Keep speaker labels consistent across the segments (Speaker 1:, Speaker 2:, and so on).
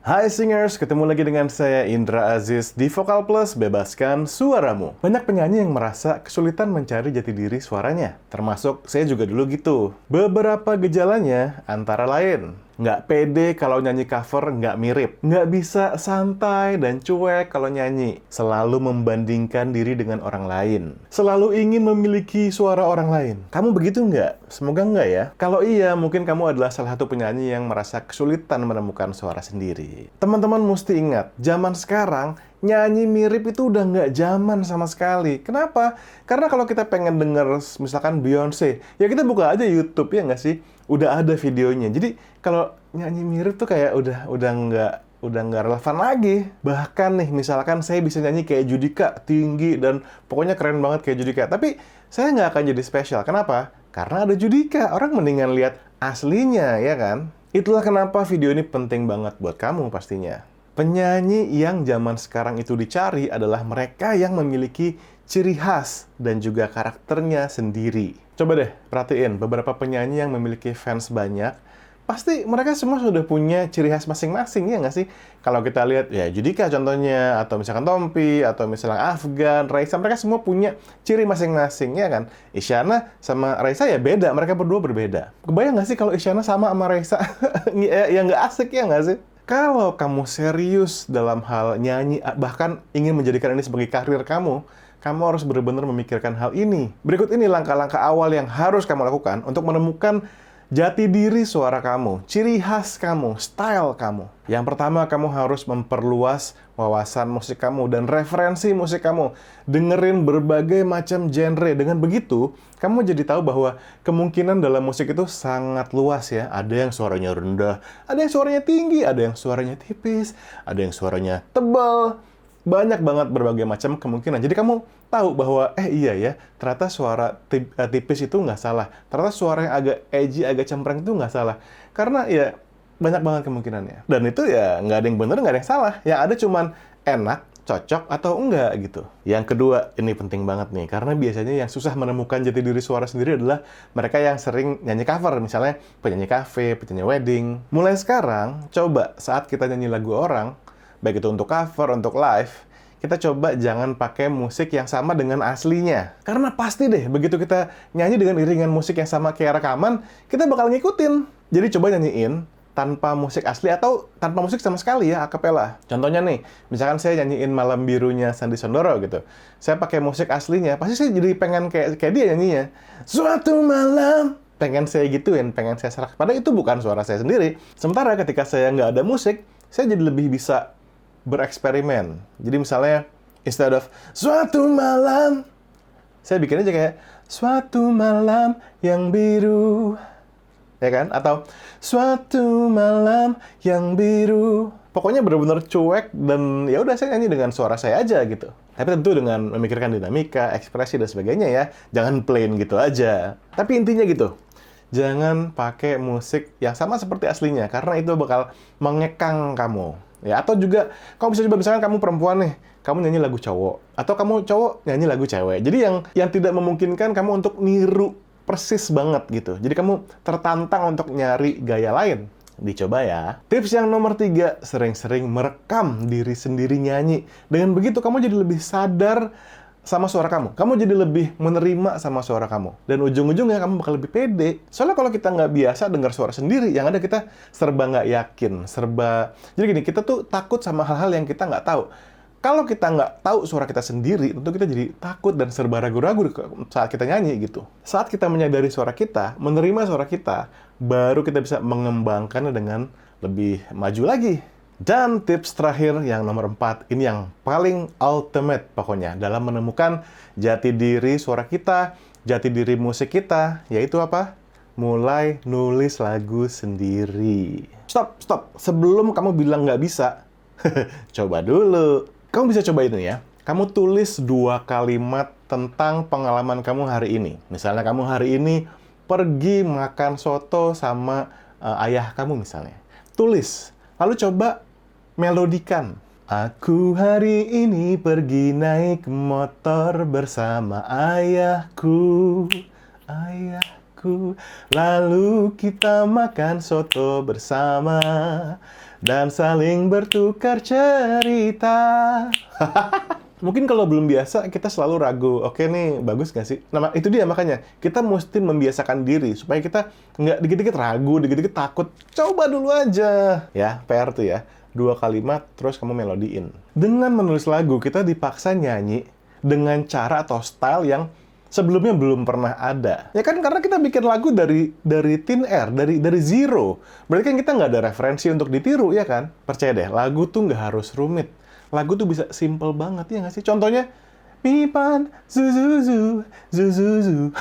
Speaker 1: Hai singers, ketemu lagi dengan saya Indra Aziz di Vokal Plus Bebaskan Suaramu. Banyak penyanyi yang merasa kesulitan mencari jati diri suaranya, termasuk saya juga dulu gitu. Beberapa gejalanya antara lain, nggak pede kalau nyanyi cover nggak mirip, nggak bisa santai dan cuek kalau nyanyi, selalu membandingkan diri dengan orang lain, selalu ingin memiliki suara orang lain. Kamu begitu nggak? Semoga nggak ya. Kalau iya, mungkin kamu adalah salah satu penyanyi yang merasa kesulitan menemukan suara sendiri. Teman-teman mesti ingat, zaman sekarang nyanyi mirip itu udah nggak zaman sama sekali. Kenapa? Karena kalau kita pengen denger misalkan Beyonce, ya kita buka aja YouTube, ya nggak sih? Udah ada videonya. Jadi kalau nyanyi mirip tuh kayak udah nggak relevan lagi. Bahkan nih, misalkan saya bisa nyanyi kayak Judika, tinggi dan pokoknya keren banget kayak Judika. Tapi saya nggak akan jadi spesial. Kenapa? Karena ada Judika. Orang mendingan lihat aslinya, ya kan? Itulah kenapa video ini penting banget buat kamu pastinya. Penyanyi yang zaman sekarang itu dicari adalah mereka yang memiliki ciri khas dan juga karakternya sendiri. Coba deh perhatiin beberapa penyanyi yang memiliki fans banyak, pasti mereka semua sudah punya ciri khas masing-masing, ya nggak sih? Kalau kita lihat ya Judika contohnya, atau misalkan Tompi, atau misalnya Afgan, Raisa, mereka semua punya ciri masing-masing, ya kan? Isyana sama Raisa ya beda, mereka berdua berbeda. Kebayang nggak sih kalau Isyana sama Raisa? Ya nggak asik, ya nggak sih? Kalau kamu serius dalam hal nyanyi, bahkan ingin menjadikan ini sebagai karir kamu harus benar-benar memikirkan hal ini. Berikut ini langkah-langkah awal yang harus kamu lakukan untuk menemukan jati diri suara kamu, ciri khas kamu, style kamu. Yang pertama, kamu harus memperluas wawasan musik kamu dan referensi musik kamu. Dengerin berbagai macam genre. Dengan begitu, kamu jadi tahu bahwa kemungkinan dalam musik itu sangat luas ya. Ada yang suaranya rendah, ada yang suaranya tinggi, ada yang suaranya tipis, ada yang suaranya tebal. Banyak banget berbagai macam kemungkinan. Jadi kamu tahu bahwa, iya ya, ternyata suara tipis itu nggak salah. Ternyata suara yang agak edgy, agak cempreng itu nggak salah. Karena ya, banyak banget kemungkinannya. Dan itu ya, nggak ada yang benar, nggak ada yang salah. Yang ada cuman enak, cocok, atau enggak gitu. Yang kedua, ini penting banget nih. Karena biasanya yang susah menemukan jati diri suara sendiri adalah mereka yang sering nyanyi cover. Misalnya, penyanyi cafe, penyanyi wedding. Mulai sekarang, coba saat kita nyanyi lagu orang, baik itu untuk cover, untuk live, kita coba jangan pakai musik yang sama dengan aslinya. Karena pasti deh, begitu kita nyanyi dengan iringan musik yang sama kayak rekaman, kita bakal ngikutin. Jadi coba nyanyiin tanpa musik asli atau tanpa musik sama sekali ya, akapela. Contohnya nih, misalkan saya nyanyiin Malam Birunya Sandy Sandoro gitu. Saya pakai musik aslinya, pasti saya jadi pengen kayak dia nyanyinya. Suatu malam, pengen saya gituin, pengen saya serak. Padahal itu bukan suara saya sendiri. Sementara ketika saya nggak ada musik, saya jadi lebih bisa bereksperimen. Jadi misalnya, instead of suatu malam, saya bikin aja kayak suatu malam yang biru, ya kan? Atau suatu malam yang biru. Pokoknya benar-benar cuek dan ya udah saya nyanyi dengan suara saya aja gitu. Tapi tentu dengan memikirkan dinamika, ekspresi dan sebagainya ya. Jangan plain gitu aja. Tapi intinya gitu. Jangan pakai musik yang sama seperti aslinya karena itu bakal mengekang kamu. Ya, atau juga kamu bisa coba misalkan kamu perempuan nih, kamu nyanyi lagu cowok atau kamu cowok nyanyi lagu cewek. Jadi yang tidak memungkinkan kamu untuk niru persis banget gitu. Jadi kamu tertantang untuk nyari gaya lain. Dicoba ya. Tips yang nomor 3, sering-sering merekam diri sendiri nyanyi. Dengan begitu kamu jadi lebih sadar sama suara kamu. Kamu jadi lebih menerima sama suara kamu. Dan ujung-ujungnya kamu bakal lebih pede. Soalnya kalau kita nggak biasa dengar suara sendiri, yang ada kita serba nggak yakin, Jadi gini, kita tuh takut sama hal-hal yang kita nggak tahu. Kalau kita nggak tahu suara kita sendiri, tentu kita jadi takut dan serba ragu-ragu saat kita nyanyi gitu. Saat kita menyadari suara kita, menerima suara kita, baru kita bisa mengembangkannya dengan lebih maju lagi. Dan tips terakhir yang nomor 4, ini yang paling ultimate pokoknya dalam menemukan jati diri suara kita, jati diri musik kita, yaitu apa? Mulai nulis lagu sendiri. Stop. Sebelum kamu bilang nggak bisa, coba dulu. Kamu bisa coba ini ya. Kamu tulis 2 kalimat tentang pengalaman kamu hari ini. Misalnya kamu hari ini pergi makan soto sama ayah kamu misalnya. Tulis. Lalu coba melodikan. Aku hari ini pergi naik motor bersama ayahku. Lalu kita makan soto bersama. dan saling bertukar cerita. Mungkin kalau belum biasa, kita selalu ragu, oke nih, bagus nggak sih? Nah, itu dia makanya, kita mesti membiasakan diri, supaya kita nggak dikit-dikit ragu, dikit-dikit takut. Coba dulu aja. Ya, PR tuh ya. 2 kalimat, terus kamu melodiin. Dengan menulis lagu, kita dipaksa nyanyi dengan cara atau style yang sebelumnya belum pernah ada. Ya kan, karena kita bikin lagu dari thin air, dari zero. Berarti kan kita nggak ada referensi untuk ditiru, ya kan? Percaya deh, lagu tuh nggak harus rumit. Lagu tuh bisa simple banget, ya nggak sih? Contohnya, Pipan, zuzuzu, zuzuzu.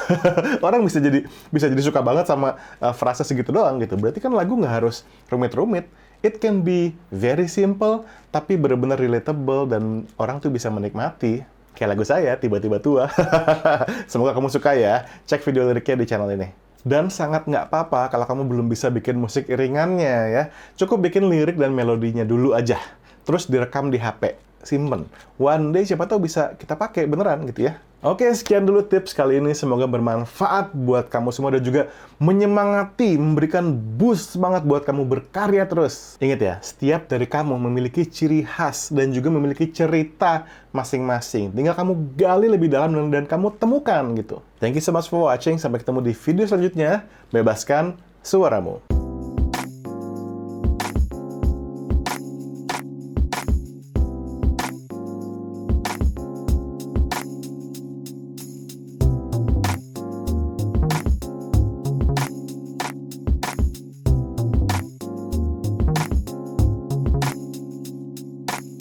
Speaker 1: Orang bisa jadi suka banget sama frasa segitu doang gitu. Berarti kan lagu nggak harus rumit-rumit. It can be very simple, tapi benar-benar relatable dan orang tuh bisa menikmati. Kayak lagu saya, Tiba-Tiba Tua. Semoga kamu suka ya. Cek video liriknya di channel ini. Dan sangat nggak apa-apa kalau kamu belum bisa bikin musik iringannya ya. Cukup bikin lirik dan melodinya dulu aja. Terus direkam di HP. Simpen. One day siapa tahu bisa kita pakai beneran gitu ya. Oke, sekian dulu tips kali ini. Semoga bermanfaat buat kamu semua dan juga menyemangati, memberikan boost semangat buat kamu berkarya terus. Ingat ya, setiap dari kamu memiliki ciri khas dan juga memiliki cerita masing-masing. Tinggal kamu gali lebih dalam dan kamu temukan gitu. Thank you so much for watching. Sampai ketemu di video selanjutnya. Bebaskan suaramu.